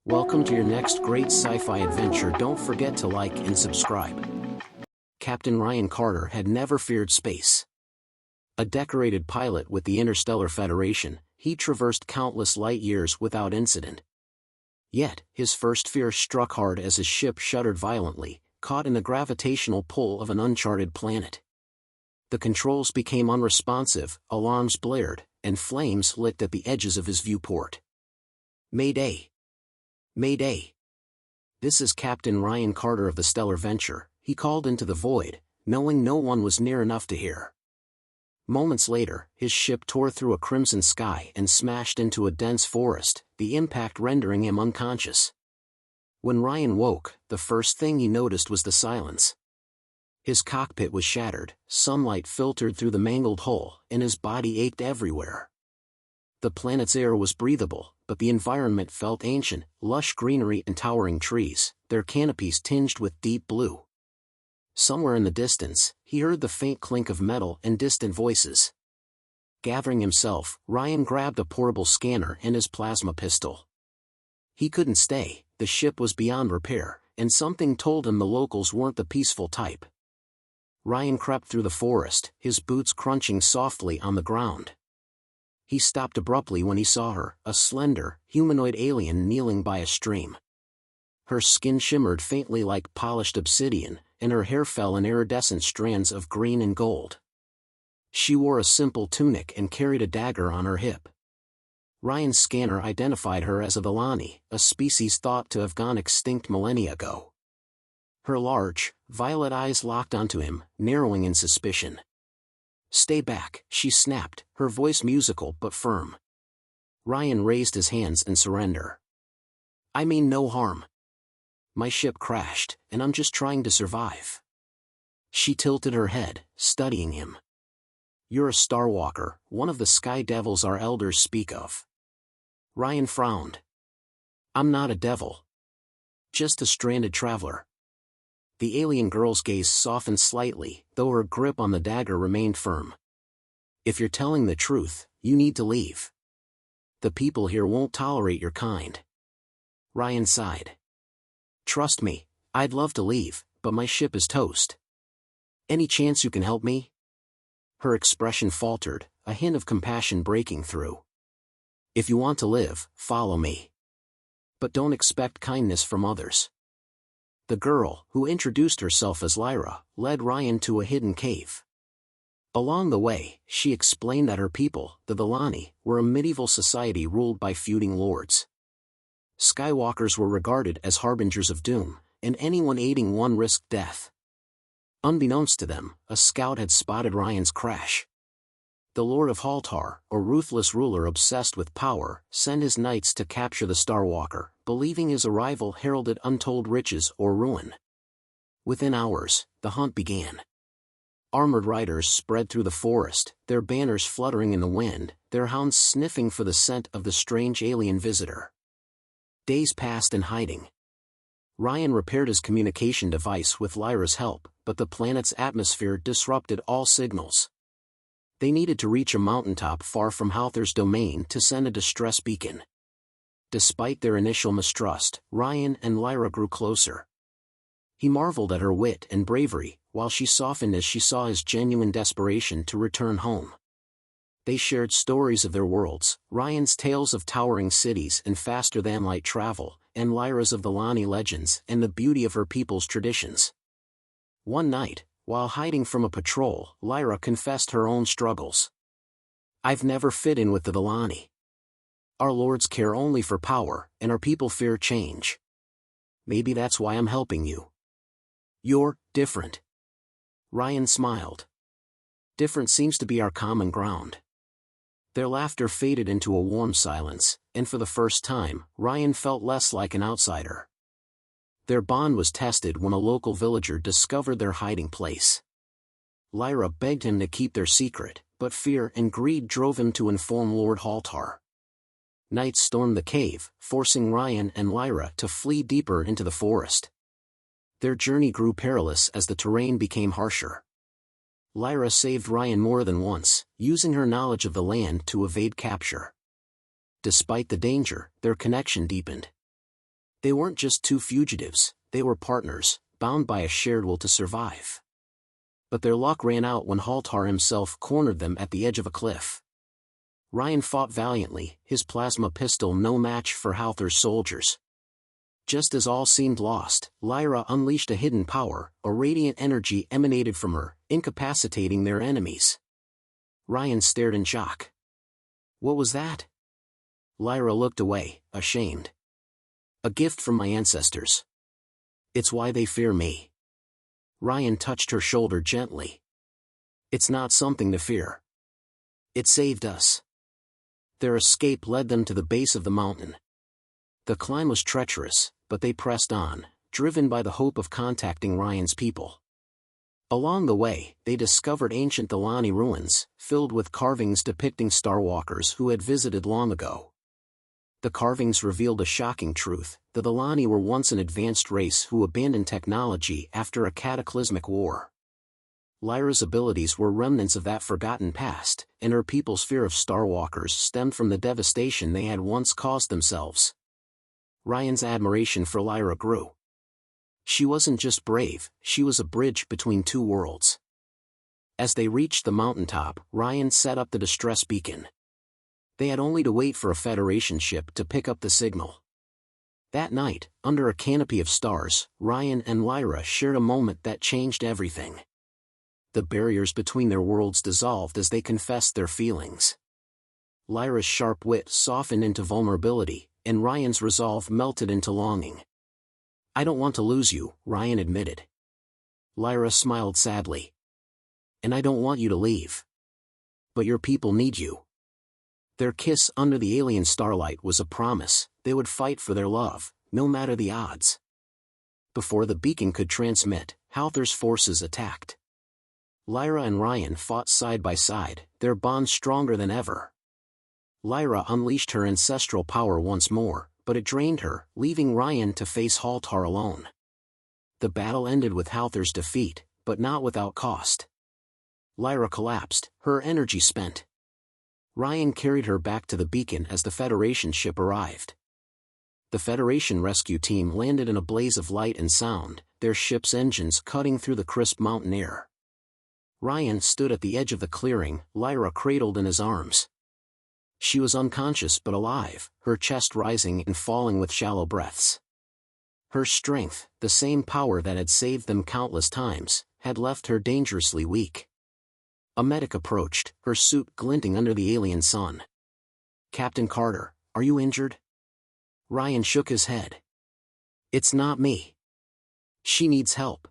Welcome to your next great sci-fi adventure. Don't forget to like and subscribe. Captain Ryan Carter had never feared space. A decorated pilot with the Interstellar Federation, he traversed countless light years without incident. Yet, his first fear struck hard as his ship shuddered violently, caught in the gravitational pull of an uncharted planet. The controls became unresponsive, alarms blared, and flames licked at the edges of his viewport. Mayday! Mayday! This is Captain Ryan Carter of the Stellar Venture, he called into the void, knowing no one was near enough to hear. Moments later, his ship tore through a crimson sky and smashed into a dense forest, the impact rendering him unconscious. When Ryan woke, the first thing he noticed was the silence. His cockpit was shattered, sunlight filtered through the mangled hull, and his body ached everywhere. The planet's air was breathable, but the environment felt ancient, lush greenery and towering trees, their canopies tinged with deep blue. Somewhere in the distance, he heard the faint clink of metal and distant voices. Gathering himself, Ryan grabbed a portable scanner and his plasma pistol. He couldn't stay, the ship was beyond repair, and something told him the locals weren't the peaceful type. Ryan crept through the forest, his boots crunching softly on the ground. He stopped abruptly when he saw her, a slender, humanoid alien kneeling by a stream. Her skin shimmered faintly like polished obsidian, and her hair fell in iridescent strands of green and gold. She wore a simple tunic and carried a dagger on her hip. Ryan's scanner identified her as a Villani, a species thought to have gone extinct millennia ago. Her large, violet eyes locked onto him, narrowing in suspicion. "Stay back," she snapped, her voice musical but firm. Ryan raised his hands in surrender. "I mean no harm. My ship crashed, and I'm just trying to survive." She tilted her head, studying him. "You're a Starwalker, one of the sky devils our elders speak of." Ryan frowned. "I'm not a devil. Just a stranded traveler." The alien girl's gaze softened slightly, though her grip on the dagger remained firm. "If you're telling the truth, you need to leave. The people here won't tolerate your kind." Ryan sighed. "Trust me, I'd love to leave, but my ship is toast. Any chance you can help me?" Her expression faltered, a hint of compassion breaking through. "If you want to live, follow me. But don't expect kindness from others." The girl, who introduced herself as Lyra, led Ryan to a hidden cave. Along the way, she explained that her people, the Villani, were a medieval society ruled by feuding lords. Skywalkers were regarded as harbingers of doom, and anyone aiding one risked death. Unbeknownst to them, a scout had spotted Ryan's crash. The Lord of Haltar, a ruthless ruler obsessed with power, sent his knights to capture the Starwalker, believing his arrival heralded untold riches or ruin. Within hours, the hunt began. Armored riders spread through the forest, their banners fluttering in the wind, their hounds sniffing for the scent of the strange alien visitor. Days passed in hiding. Ryan repaired his communication device with Lyra's help, but the planet's atmosphere disrupted all signals. They needed to reach a mountaintop far from Halthar's domain to send a distress beacon. Despite their initial mistrust, Ryan and Lyra grew closer. He marveled at her wit and bravery, while she softened as she saw his genuine desperation to return home. They shared stories of their worlds, Ryan's tales of towering cities and faster-than-light travel, and Lyra's of the Villani legends and the beauty of her people's traditions. One night, while hiding from a patrol, Lyra confessed her own struggles. "I've never fit in with the Villani. Our lords care only for power, and our people fear change. Maybe that's why I'm helping you." "You're different." Ryan smiled. "Different seems to be our common ground." Their laughter faded into a warm silence, and for the first time, Ryan felt less like an outsider. Their bond was tested when a local villager discovered their hiding place. Lyra begged him to keep their secret, but fear and greed drove him to inform Lord Haltar. Night stormed the cave, forcing Ryan and Lyra to flee deeper into the forest. Their journey grew perilous as the terrain became harsher. Lyra saved Ryan more than once, using her knowledge of the land to evade capture. Despite the danger, their connection deepened. They weren't just two fugitives, they were partners, bound by a shared will to survive. But their luck ran out when Haltar himself cornered them at the edge of a cliff. Ryan fought valiantly, his plasma pistol no match for Haltar's soldiers. Just as all seemed lost, Lyra unleashed a hidden power, a radiant energy emanated from her, incapacitating their enemies. Ryan stared in shock. What was that? Lyra looked away, ashamed. A gift from my ancestors. It's why they fear me. Ryan touched her shoulder gently. It's not something to fear. It saved us. Their escape led them to the base of the mountain. The climb was treacherous, but they pressed on, driven by the hope of contacting Ryan's people. Along the way, they discovered ancient Delani ruins, filled with carvings depicting Starwalkers who had visited long ago. The carvings revealed a shocking truth: the Delani were once an advanced race who abandoned technology after a cataclysmic war. Lyra's abilities were remnants of that forgotten past, and her people's fear of Starwalkers stemmed from the devastation they had once caused themselves. Ryan's admiration for Lyra grew. She wasn't just brave, she was a bridge between two worlds. As they reached the mountaintop, Ryan set up the distress beacon. They had only to wait for a Federation ship to pick up the signal. That night, under a canopy of stars, Ryan and Lyra shared a moment that changed everything. The barriers between their worlds dissolved as they confessed their feelings. Lyra's sharp wit softened into vulnerability, and Ryan's resolve melted into longing. I don't want to lose you, Ryan admitted. Lyra smiled sadly. And I don't want you to leave. But your people need you. Their kiss under the alien starlight was a promise: they would fight for their love, no matter the odds. Before the beacon could transmit, Haltar's forces attacked. Lyra and Ryan fought side by side, their bond stronger than ever. Lyra unleashed her ancestral power once more, but it drained her, leaving Ryan to face Haltar alone. The battle ended with Haltar's defeat, but not without cost. Lyra collapsed, her energy spent. Ryan carried her back to the beacon as the Federation ship arrived. The Federation rescue team landed in a blaze of light and sound, their ship's engines cutting through the crisp mountain air. Ryan stood at the edge of the clearing, Lyra cradled in his arms. She was unconscious but alive, her chest rising and falling with shallow breaths. Her strength, the same power that had saved them countless times, had left her dangerously weak. A medic approached, her suit glinting under the alien sun. Captain Carter, are you injured? Ryan shook his head. It's not me. She needs help.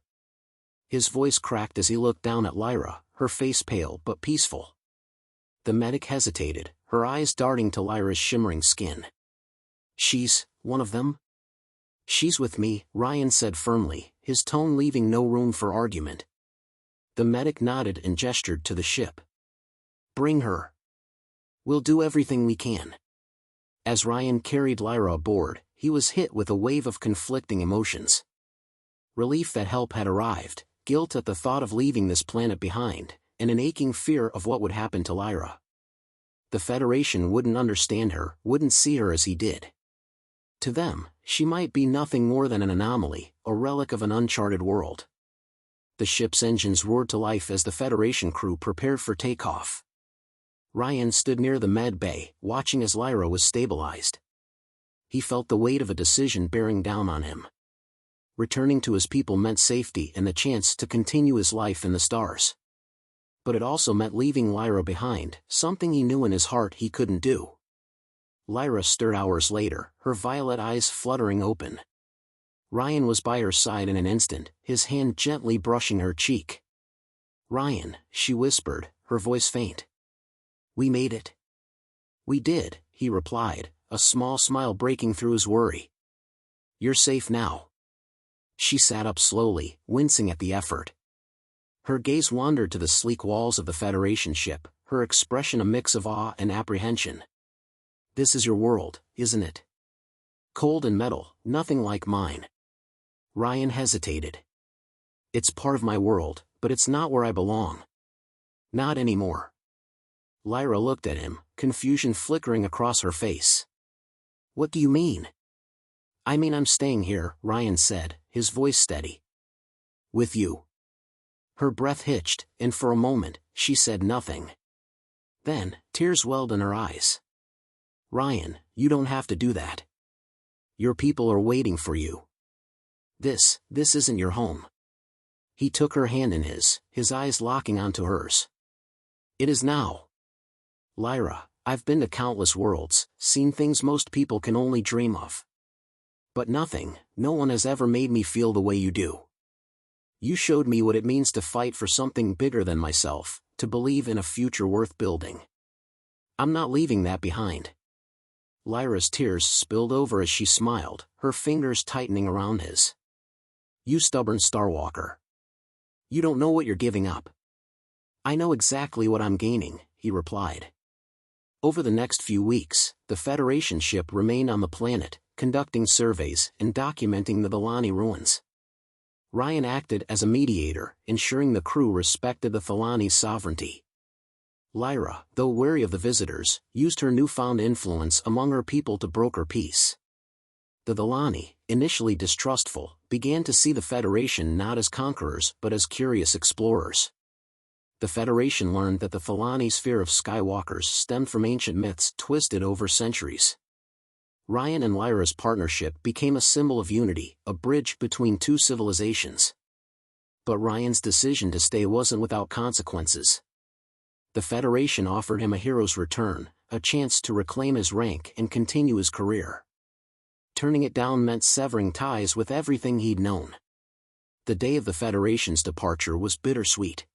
His voice cracked as he looked down at Lyra, her face pale but peaceful. The medic hesitated, her eyes darting to Lyra's shimmering skin. She's one of them? She's with me, Ryan said firmly, his tone leaving no room for argument. The medic nodded and gestured to the ship. Bring her. We'll do everything we can. As Ryan carried Lyra aboard, he was hit with a wave of conflicting emotions. Relief that help had arrived, guilt at the thought of leaving this planet behind, and an aching fear of what would happen to Lyra. The Federation wouldn't understand her, wouldn't see her as he did. To them, she might be nothing more than an anomaly, a relic of an uncharted world. The ship's engines roared to life as the Federation crew prepared for takeoff. Ryan stood near the med bay, watching as Lyra was stabilized. He felt the weight of a decision bearing down on him. Returning to his people meant safety and the chance to continue his life in the stars. But it also meant leaving Lyra behind, something he knew in his heart he couldn't do. Lyra stirred hours later, her violet eyes fluttering open. Ryan was by her side in an instant, his hand gently brushing her cheek. Ryan, she whispered, her voice faint. We made it. We did, he replied, a small smile breaking through his worry. You're safe now. She sat up slowly, wincing at the effort. Her gaze wandered to the sleek walls of the Federation ship, her expression a mix of awe and apprehension. This is your world, isn't it? Cold and metal, nothing like mine. Ryan hesitated. It's part of my world, but it's not where I belong. Not anymore. Lyra looked at him, confusion flickering across her face. What do you mean? I mean, I'm staying here, Ryan said, his voice steady. With you. Her breath hitched, and for a moment, she said nothing. Then, tears welled in her eyes. Ryan, you don't have to do that. Your people are waiting for you. This isn't your home. He took her hand in his eyes locking onto hers. It is now. Lyra, I've been to countless worlds, seen things most people can only dream of. But no one has ever made me feel the way you do. You showed me what it means to fight for something bigger than myself, to believe in a future worth building. I'm not leaving that behind. Lyra's tears spilled over as she smiled, her fingers tightening around his. You stubborn Starwalker. You don't know what you're giving up. I know exactly what I'm gaining, he replied. Over the next few weeks, the Federation ship remained on the planet, conducting surveys and documenting the Thelani ruins. Ryan acted as a mediator, ensuring the crew respected the Thelani's sovereignty. Lyra, though wary of the visitors, used her newfound influence among her people to broker peace. The Thelani, initially distrustful, began to see the Federation not as conquerors but as curious explorers. The Federation learned that the Thelani's fear of Skywalkers stemmed from ancient myths twisted over centuries. Ryan and Lyra's partnership became a symbol of unity, a bridge between two civilizations. But Ryan's decision to stay wasn't without consequences. The Federation offered him a hero's return, a chance to reclaim his rank and continue his career. Turning it down meant severing ties with everything he'd known. The day of the Federation's departure was bittersweet.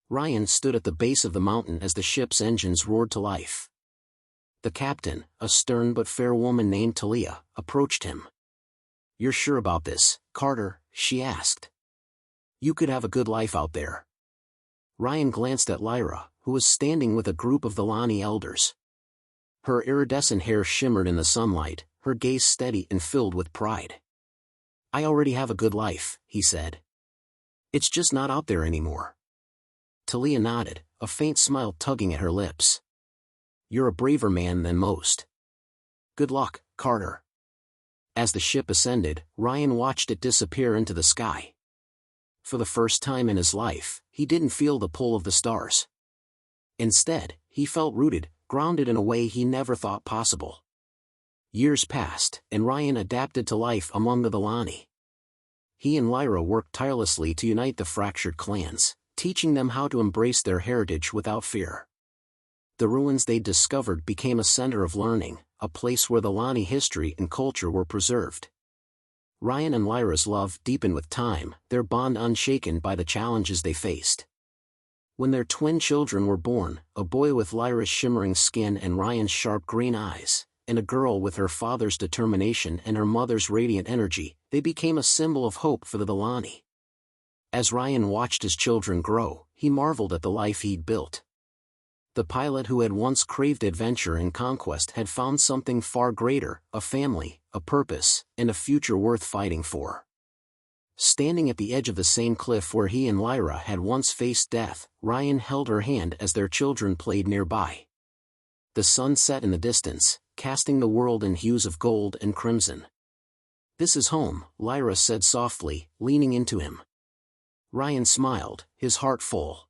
Ryan stood at the base of the mountain as the ship's engines roared to life. The captain, a stern but fair woman named Talia, approached him. You're sure about this, Carter? She asked. You could have a good life out there. Ryan glanced at Lyra, who was standing with a group of Thelani elders. Her iridescent hair shimmered in the sunlight, her gaze steady and filled with pride. I already have a good life, he said. It's just not out there anymore. Talia nodded, a faint smile tugging at her lips. You're a braver man than most. Good luck, Carter. As the ship ascended, Ryan watched it disappear into the sky. For the first time in his life, he didn't feel the pull of the stars. Instead, he felt rooted, grounded in a way he never thought possible. Years passed, and Ryan adapted to life among the Thelani. He and Lyra worked tirelessly to unite the fractured clans, teaching them how to embrace their heritage without fear. The ruins they discovered became a center of learning, a place where Thelani history and culture were preserved. Ryan and Lyra's love deepened with time, their bond unshaken by the challenges they faced. When their twin children were born, a boy with Lyra's shimmering skin and Ryan's sharp green eyes, and a girl with her father's determination and her mother's radiant energy, they became a symbol of hope for the Thelani. As Ryan watched his children grow, he marveled at the life he'd built. The pilot who had once craved adventure and conquest had found something far greater, a family, a purpose, and a future worth fighting for. Standing at the edge of the same cliff where he and Lyra had once faced death, Ryan held her hand as their children played nearby. The sun set in the distance, casting the world in hues of gold and crimson. This is home, Lyra said softly, leaning into him. Ryan smiled, his heart full.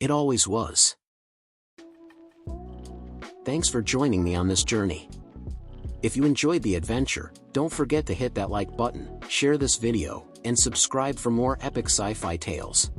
It always was. Thanks for joining me on this journey. If you enjoyed the adventure, don't forget to hit that like button, share this video, and subscribe for more epic sci-fi tales.